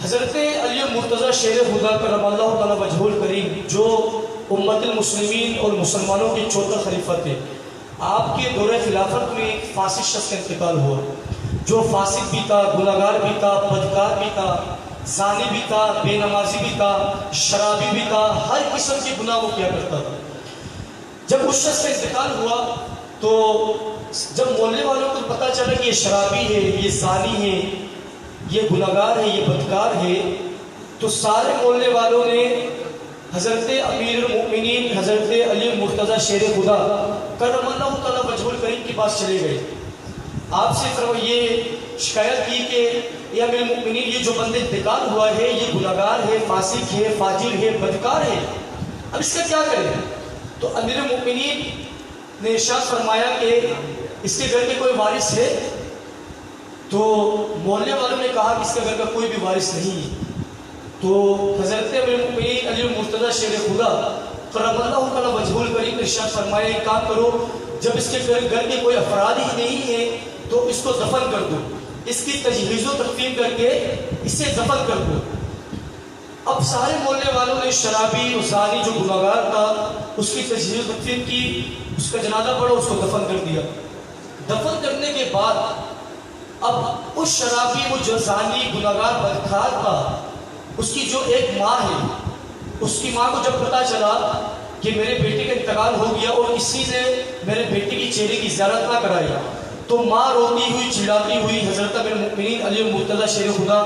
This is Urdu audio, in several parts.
حضرت علی مرتضیٰ شیر خدا کرم اللہ تعالیٰ وجہ الکریم جو امت المسلمین اور مسلمانوں کے چوتھے خلیفہ تھے، آپ کے دور خلافت میں ایک فاسق شخص کا انتقال ہوا جو فاسق بھی تھا، گناہگار بھی تھا، بدکار بھی تھا، زانی بھی تھا، بے نمازی بھی تھا، شرابی بھی تھا، ہر قسم کے گناہ وہ کیا کرتا تھا۔ جب اس شخص کا انتقال ہوا تو جب محلے والوں کو پتہ چلا کہ یہ شرابی ہے، یہ زانی ہے، یہ گناہگار ہے، یہ بدکار ہے، تو سارے محلے والوں نے حضرت امیر المؤمنین حضرت علی مرتضیٰ شیر خدا کرم اللہ تعالیٰ وجہ الکریم کے پاس چلے گئے۔ آپ سے یہ شکایت کی کہ یہ امیر المؤمنین، یہ جو بندے انتقال ہوا ہے یہ گناہگار ہے، فاسق ہے، فاجر ہے، بدکار ہے، اب اس کا کیا کریں؟ تو امیر المؤمنین نے ارشاد فرمایا کہ اس کے گھر میں کوئی وارث ہے؟ تو محلے والوں نے کہا کہ اس کے گھر کا کوئی بھی وارث نہیں ہے۔ تو حضرت امیر المؤمنین علی مرتضیٰ شیر خدا کرم اللہ تعالیٰ وجہ الکریم نے ارشاد فرمایا ایک کام کرو، جب اس کے گھر کے کوئی افراد ہی نہیں ہے تو اس کو دفن کر دو، اس کی تجہیز و تکفین کر کے اسے دفن کر دو۔ اب سارے محلے والوں نے شرابی اور زانی جو گناہگار تھا اس کی تجہیز و تکفین کی، اس کا جنازہ پڑھا، اس کو دفن کر دیا۔ دفن کرنے کے بعد اب اس شرابی، وہ جو زانی گناہگار بدکار تھا، اس کی جو ایک ماں ہے، اس کی ماں کو جب پتہ چلا کہ میرے بیٹے کا انتقال ہو گیا اور کسی نے میرے بیٹے کی چہرے کی زیارت نہ کرائی، تو ماں روتی ہوئی چڑھاتی ہوئی حضرت امیر المؤمنین علی مرتضیٰ شیر خدا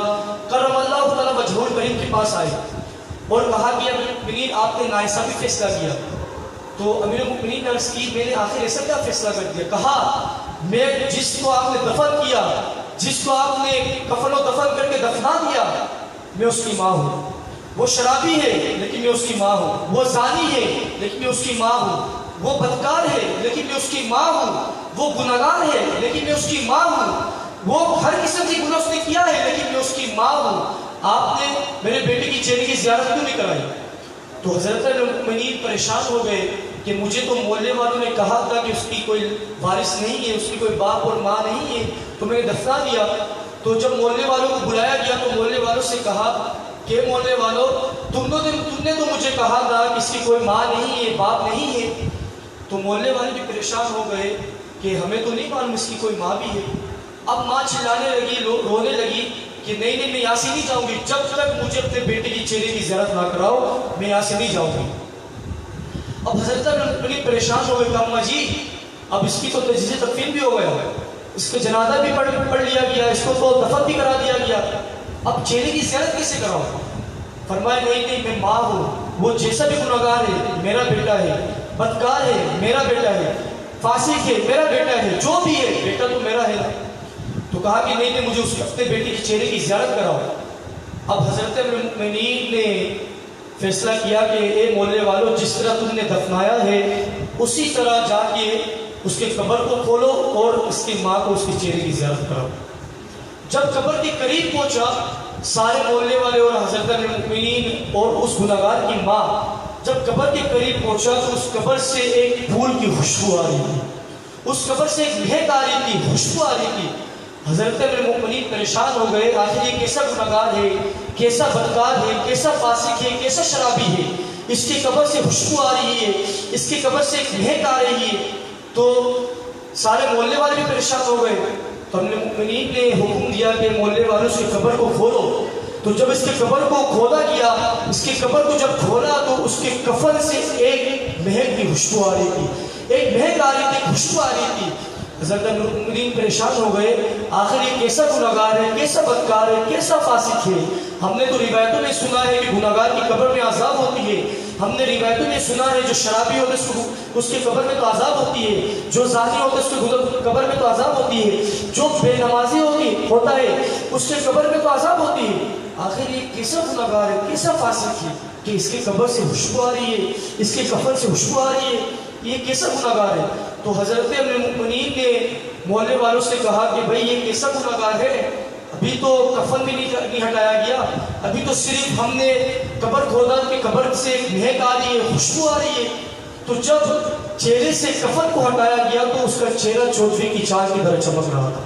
کرم اللہ تعالیٰ وجہ الکریم کے پاس آئے اور کہا کہ امیر المؤمنین آپ نے ناانصافی فیصلہ کیا۔ تو امیر المؤمنین نے عرض کی میں نے آخر ایسا کیا فیصلہ کر دیا؟ کہا میں جس کو آپ نے دفن کیا، جس کو آپ نے کفن و دفن کر کے دفنا دیا، میں اس کی ماں ہوں۔ وہ شرابی ہے لیکن میں اس کی ماں ہوں، وہ زانی ہے لیکن میں اس کی ماں ہوں، وہ بدکار ہے لیکن میں اس کی ماں ہوں، وہ گناہگار ہے لیکن میں اس کی ماں ہوں، وہ ہر قسم کی گناہ اس نے کیا ہے لیکن میں اس کی ماں ہوں۔ آپ نے میرے بیٹے کی چہرے کی زیارت کیوں نہیں کرائی؟ تو حضرت المؤمنین پریشان ہو گئے کہ مجھے تو محلے والوں نے کہا تھا کہ اس کی کوئی وارث نہیں ہے، اس کی کوئی باپ اور ماں نہیں ہے، تو میں نے دفنا دیا۔ تو جب محلے والوں کو بلایا گیا تو محلے والوں سے کہا کہ محلے والوں تم نے تو مجھے کہا تھا کہ اس کی کوئی ماں نہیں ہے، باپ نہیں ہے۔ تو محلے والے بھی پریشان ہو گئے کہ ہمیں تو نہیں معلوم اس کی کوئی ماں بھی ہے۔ اب ماں چلانے لگی، رونے لگی کہ نہیں میں یہاں سے نہیں جاؤں گی، جب تک مجھے اپنے بیٹے کی چہرے کی زیارت نہ کراؤ میں یہاں سے نہیں جاؤں گی۔ اب حضرت بڑی پریشان ہو گئے کہ اماں جی اب اس کی تو تجہیز تکفین بھی ہو گیا، اس کا جنازہ بھی پڑھ لیا گیا، اس کو تو دفن بھی کرا دیا گیا، اب چہرے کی زیارت کیسے کراؤ؟ فرمایا نہیں میں ماں ہوں، وہ جیسا بھی گناہگار ہے میرا بیٹا ہے، بدکار ہے میرا بیٹا ہے، فاسق ہے میرا بیٹا ہے، جو بھی ہے بیٹا تو میرا ہے۔ تو کہا کہ نہیں مجھے اس اپنے بیٹے کی چہرے کی زیارت کراؤ۔ اب حضرت المؤمنین نے فیصلہ کیا کہ اے محلے والوں جس طرح تم نے دفنایا ہے اسی طرح جا کے اس کے قبر کو کھولو اور اس کی ماں کو اس کی چہرے کی زیارت کراؤ۔ جب قبر کے قریب پہنچا سارے محلے والے اور حضرت المؤمنین اور اس گناہگار کی ماں جب قبر کے قریب پہنچا تو اس قبر سے ایک پھول کی خوشبو آ رہی تھی، اس قبر سے ایک مہک آ رہی تھی، خوشبو آ رہی تھی۔ حضرت المؤمنین پریشان ہو گئے، آخر یہ کیسا گناہگار ہے، کیسا بدکار ہے، کیسا فاسق ہے، کیسا شرابی ہے، اس کی قبر سے خوشبو آ رہی ہے، اس کی قبر سے ایک مہک آ رہی ہے۔ تو سارے محلے والے بھی پریشان ہو گئے۔ تو ہم نے المؤمنین نے حکم دیا کہ محلے والوں سے قبر کو کھولو۔ تو جب اس کی قبر کو کھولا گیا، اس کی قبر کو جب کھولا تو اس کے کفن سے ایک مہک کی خوشبو آ رہی تھی، ایک مہک آ رہی تھی، خوشبو آ رہی تھی۔ حضرت المؤمنین پریشان ہو گئے، آخر یہ کیسا گناہگار ہے، کیسا بدکار ہے، کیسا فاسق ہے؟ ہم نے تو روایتوں میں سنا ہے کہ گناہگار کی قبر میں عذاب ہوتی ہے، ہم نے روایتوں میں سنا ہے جو شرابی ہوتا ہے اس کی قبر میں تو عذاب ہوتی ہے، جو زانی ہوتا ہے اس کی قبر میں تو عذاب ہوتی ہے، جو بے نمازی ہوتا ہے اس کے قبر میں تو عذاب ہوتی ہے۔ آخر یہ کیسا گناہگار ہے، کیسا فاسق ہے کہ اس کی قبر سے خوشبو آ رہی ہے، اس کے کفن سے خوشبو آ رہی ہے، یہ کیسا گناہگار ہے؟ تو حضرت المؤمنین نے محلے والوں سے کہا کہ بھائی یہ کیسا گناہگار ہے؟ ابھی تو کفن بھی نہیں ہٹایا گیا، ابھی تو صرف ہم نے قبر کھودا کہ قبر سے مہک آ رہی ہے، خوشبو آ رہی ہے۔ تو جب چہرے سے کفن کو ہٹایا گیا تو اس کا چہرہ چودھویں کی چاند کی طرح چمک رہا تھا۔